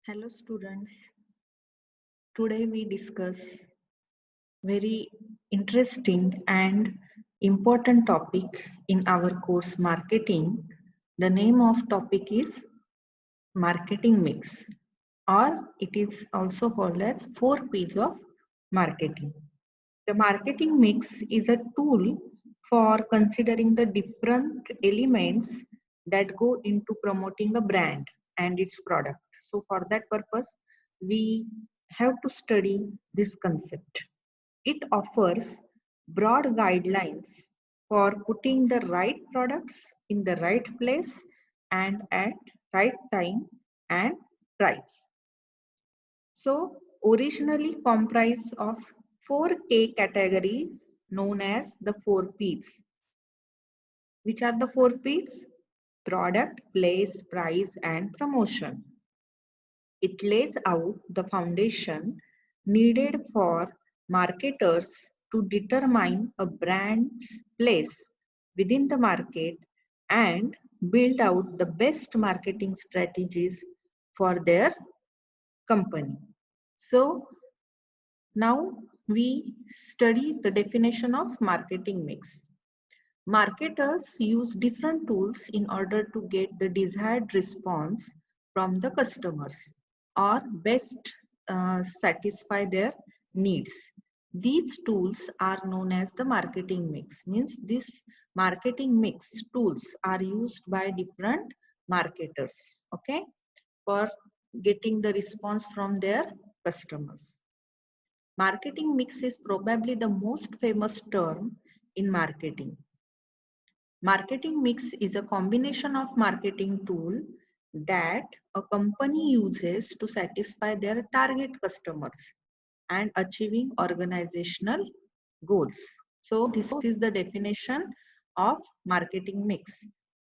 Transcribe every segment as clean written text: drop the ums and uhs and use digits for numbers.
Hello students, today we discuss very interesting and important topic in our course marketing. The name of topic is marketing mix, or it is also called as 4 P's of marketing. The marketing mix is a tool for considering the different elements that go into promoting a brand and its product. So for that purpose, we have to study this concept. It offers broad guidelines for putting the right products in the right place and at right time and price. So originally comprised of 4 categories known as the 4 P's. Which are the 4 P's? Product, place, price and promotion. It lays out the foundation needed for marketers to determine a brand's place within the market and build out the best marketing strategies for their company. So now we study the definition of marketing mix. Marketers use different tools in order to get the desired response from the customers or best satisfy their needs. These tools are known as the marketing mix. Means this marketing mix tools are used by different marketers, okay, for getting the response from their customers. Marketing mix is probably the most famous term in marketing. Marketing mix is a combination of marketing tool that a company uses to satisfy their target customers and achieving organizational goals. So this is the definition of marketing mix.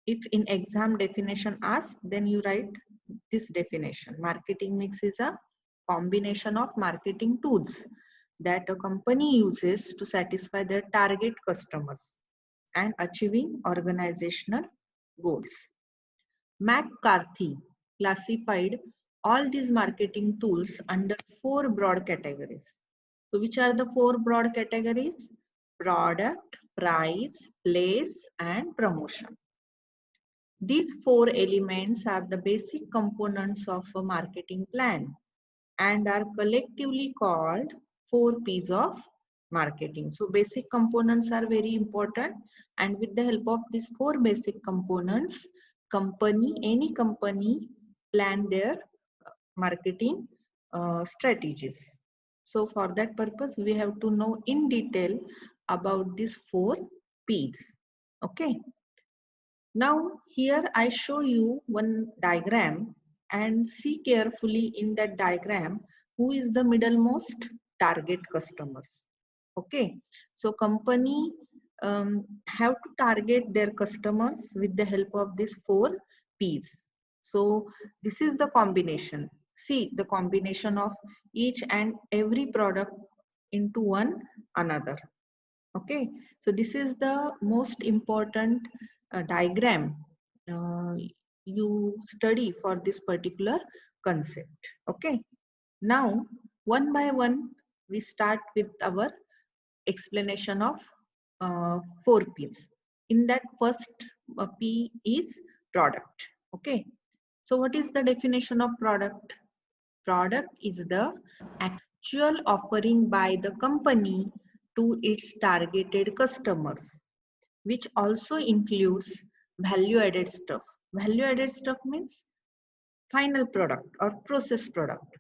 If in exam definition asked, then you write this definition. Marketing mix is a combination of marketing tools that a company uses to satisfy their target customers and achieving organizational goals. McCarthy classified all these marketing tools under 4 broad categories. So which are the 4 broad categories? Product, price, place and promotion. These 4 elements are the basic components of a marketing plan and are collectively called 4 P's of marketing. So basic components are very important, and with the help of these 4 basic components, any company plan their marketing strategies. So for that purpose, we have to know in detail about these 4 P's. Okay. Now here I show you one diagram and see carefully in that diagram who is the middlemost target customers. Okay, so company have to target their customers with the help of these 4 P's. So this is the combination. See the combination of each and every product into one another. Okay, so this is the most important diagram uh, you study for this particular concept. Okay, now one by one we start with our explanation of 4 P's. In that first P is product. Okay, so what is the definition of product? Product is the actual offering by the company to its targeted customers, which also includes value added stuff. Value added stuff means final product or process product.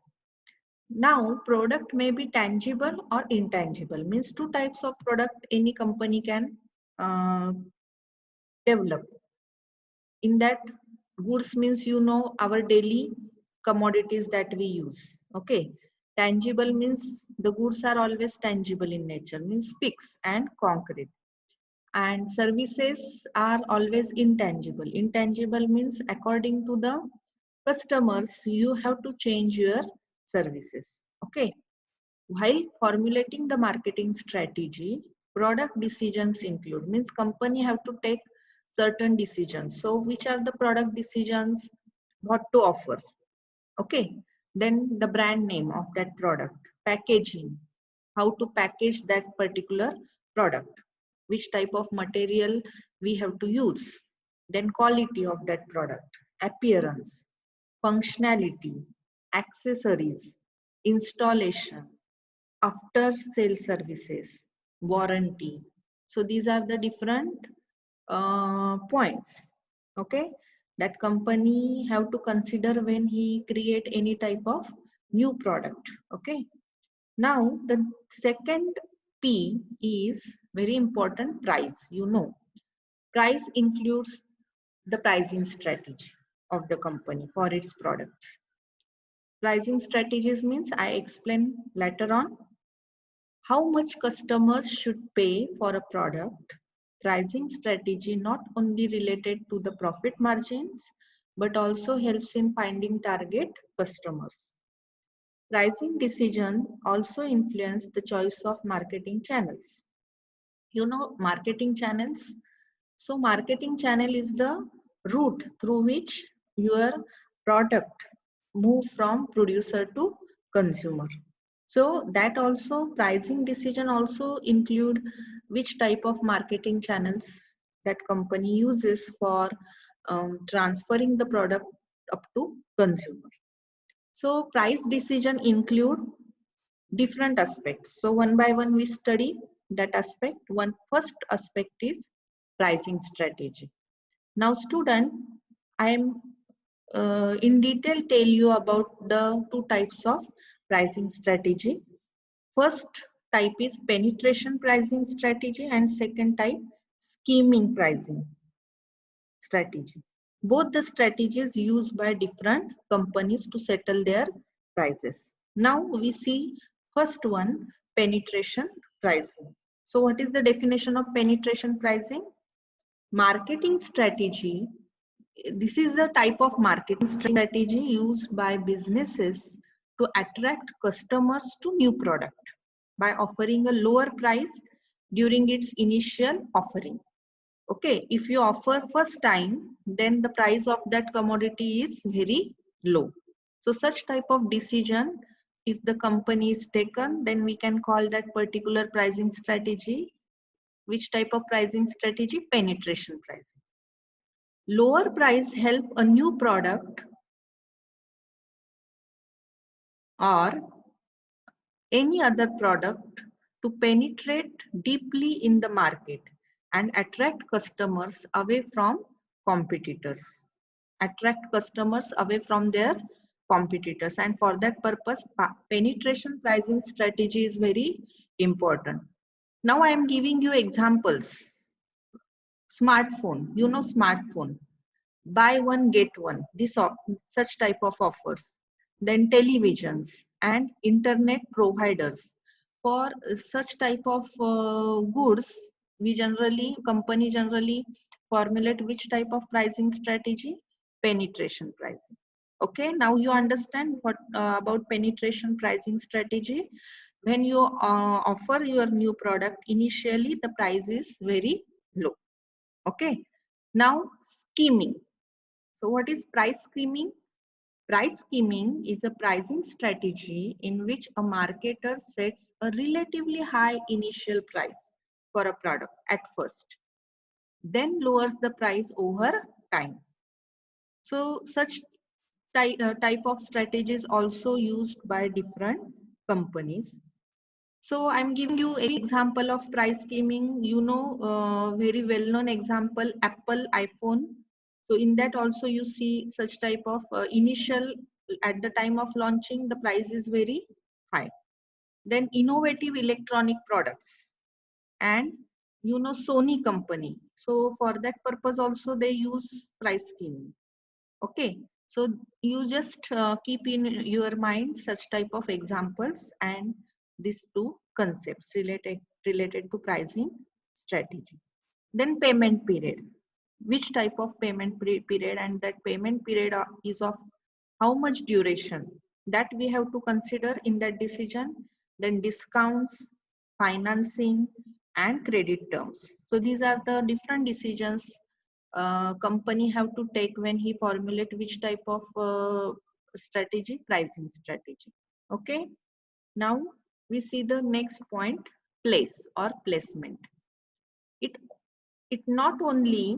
Now product may be tangible or intangible, means 2 types of product any company can develop. In that, goods means our daily commodities that we use. Okay, tangible means the goods are always tangible in nature, means fixed and concrete. And services are always intangible. Intangible means according to the customers you have to change your services. Okay, while formulating the marketing strategy, product decisions include, means company have to take certain decisions. So which are the product decisions? What to offer? Okay, Then the brand name of that product, packaging, how to package that particular product, which type of material we have to use, then quality of that product, appearance, functionality, accessories, installation, after sale services, warranty. So these are the different points, okay, that company have to consider when he create any type of new product. Okay, now the second P is very important, price. You know, price includes the pricing strategy of the company for its products. Pricing strategies means I explain later on how much customers should pay for a product. Pricing strategy not only related to the profit margins but also helps in finding target customers. Pricing decision also influence the choice of marketing channels. You know marketing channels. So marketing channel is the route through which your product move from producer to consumer. So that also pricing decision also include which type of marketing channels that company uses for transferring the product up to consumer. So price decision include different aspects. So one by one we study that aspect. One first aspect is pricing strategy. Now student, I am in detail tell you about the two types of pricing strategy. First type is penetration pricing strategy and second type scheming pricing strategy. Both the strategies used by different companies to settle their prices. Now we see first one, penetration pricing. So what is the definition of penetration pricing? Marketing strategy. This is the type of marketing strategy used by businesses to attract customers to new product by offering a lower price during its initial offering. Okay, if you offer first time, then the price of that commodity is very low. So such type of decision, if the company is taken, then we can call that particular pricing strategy. Which type of pricing strategy? Penetration pricing. Lower price help a new product or any other product to penetrate deeply in the market and attract customers away from competitors. Attract customers away from their competitors, and for that purpose penetration pricing strategy is very important. Now I am giving you examples. Smartphone, you know smartphone, buy one get one, this such type of offers. Then televisions and internet providers, for such type of goods we generally company generally formulate which type of pricing strategy? Penetration pricing. Okay, now you understand what about penetration pricing strategy. When you offer your new product, initially the price is very low. Okay, now scheming. So what is price scheming? Price scheming is a pricing strategy in which a marketer sets a relatively high initial price for a product at first, then lowers the price over time. So such type of strategies also used by different companies. So I'm giving you an example of price scheming. You know, very well-known example, Apple iPhone. So in that also you see such type of initial, at the time of launching, the price is very high. Then innovative electronic products and you know Sony company. So for that purpose also they use price scheming. Okay, so you just keep in your mind such type of examples and these two concepts related to pricing strategy. Then payment period. Which type of payment period, and that payment period is of how much duration, that we have to consider in that decision. Then discounts, financing and credit terms. So these are the different decisions company have to take when he formulate which type of strategy, pricing strategy. Okay. Now we see the next point, place or placement. It not only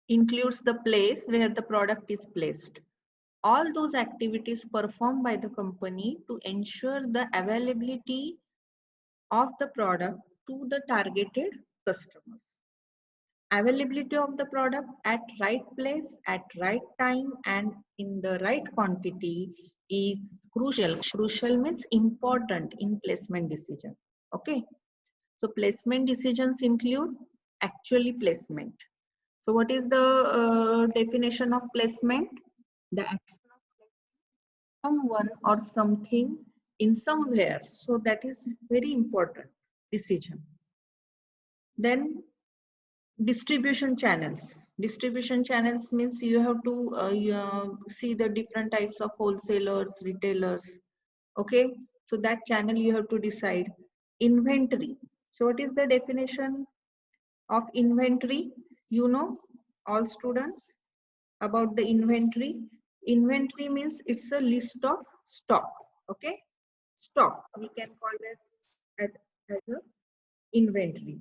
includes the place where the product is placed. All those activities performed by the company to ensure the availability of the product to the targeted customers. Availability of the product at right place, at right time, and in the right quantity is crucial. Crucial means important in placement decision. Okay. So placement decisions include actually placement. So what is the definition of placement? The action of someone or something in somewhere. So that is very important decision. Then distribution channels. Distribution channels means you have to see the different types of wholesalers, retailers. Okay, so that channel you have to decide. Inventory. So what is the definition of inventory? You know, all students, about the inventory. Inventory means it's a list of stock. Okay, stock we can call this as a inventory.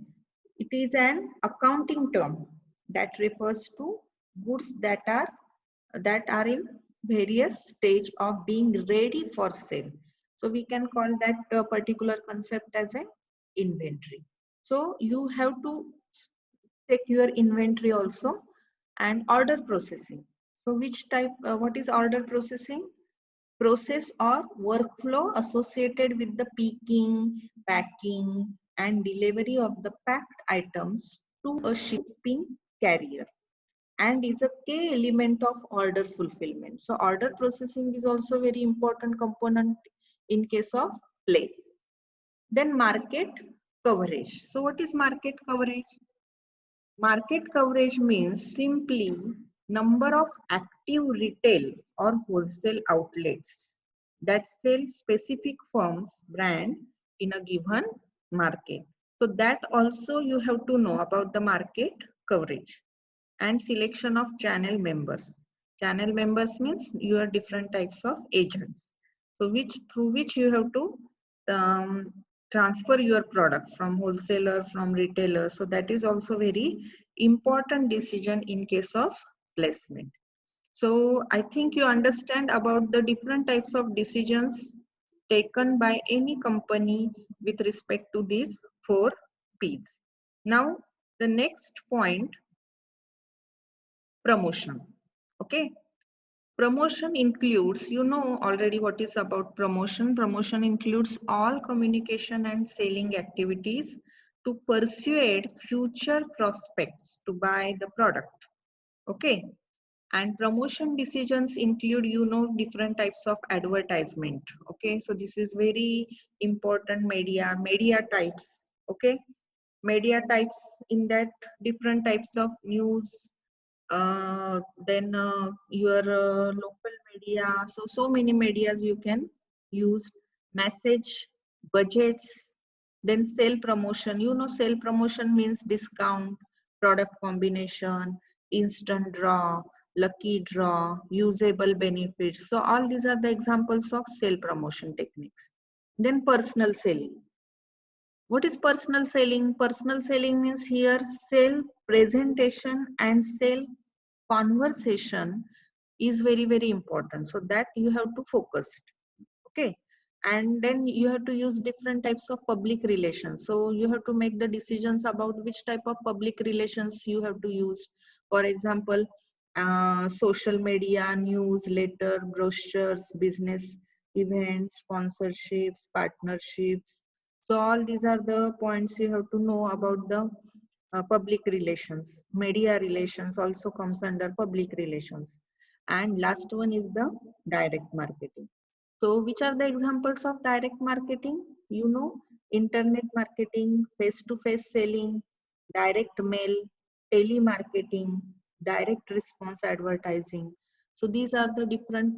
It is an accounting term that refers to goods that are in various stage of being ready for sale. So we can call that particular concept as an inventory. So you have to check your inventory also. And order processing. So which type, what is order processing? Process or workflow associated with the picking, packing, and delivery of the packed items to a shipping carrier, and is a key element of order fulfillment. So order processing is also very important component in case of place. Then market coverage. So what is market coverage? Market coverage means simply number of active retail or wholesale outlets that sell specific firm's brand in a given market. So that also you have to know about the market coverage. And selection of channel members. Channel members means you are different types of agents. So through which you have to transfer your product from wholesaler, from retailer. So that is also very important decision in case of placement. So I think you understand about the different types of decisions taken by any company with respect to these 4 P's. Now the next point, promotion. Okay, promotion includes, you know already what is about promotion. Promotion includes all communication and selling activities to persuade future prospects to buy the product. Okay, and promotion decisions include, you know, different types of advertisement. Okay, so this is very important. Media types. Okay, media types, in that different types of news, then your local media. So many medias you can use. Message, budgets, then sale promotion. You know, sale promotion means discount, product combination, instant draw, lucky draw, usable benefits. So all these are the examples of sale promotion techniques. Then personal selling. What is personal selling? Personal selling means here sale presentation and sale conversation is very, very important. So that you have to focus. Okay. And then you have to use different types of public relations. So you have to make the decisions about which type of public relations you have to use. For example, social media, newsletter, brochures, business events, sponsorships, partnerships. So all these are the points you have to know about the public relations. Media relations also comes under public relations. And last one is the direct marketing. So which are the examples of direct marketing? You know, internet marketing, face-to-face selling, direct mail, telemarketing, direct response advertising. So these are the different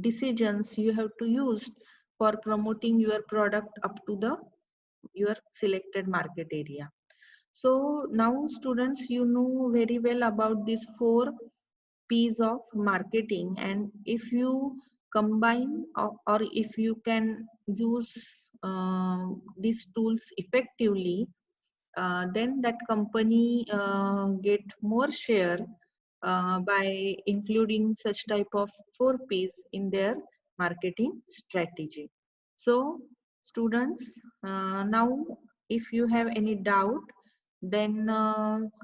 decisions you have to use for promoting your product up to the your selected market area. So now students, you know very well about these 4 P's of marketing, and if you combine or if you can use these tools effectively, then that company get more share by including such type of 4Ps in their marketing strategy. So students, now if you have any doubt, then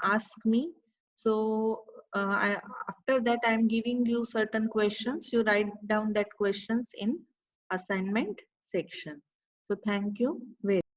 ask me. So after that I am giving you certain questions. You write down that questions in assignment section. So thank you very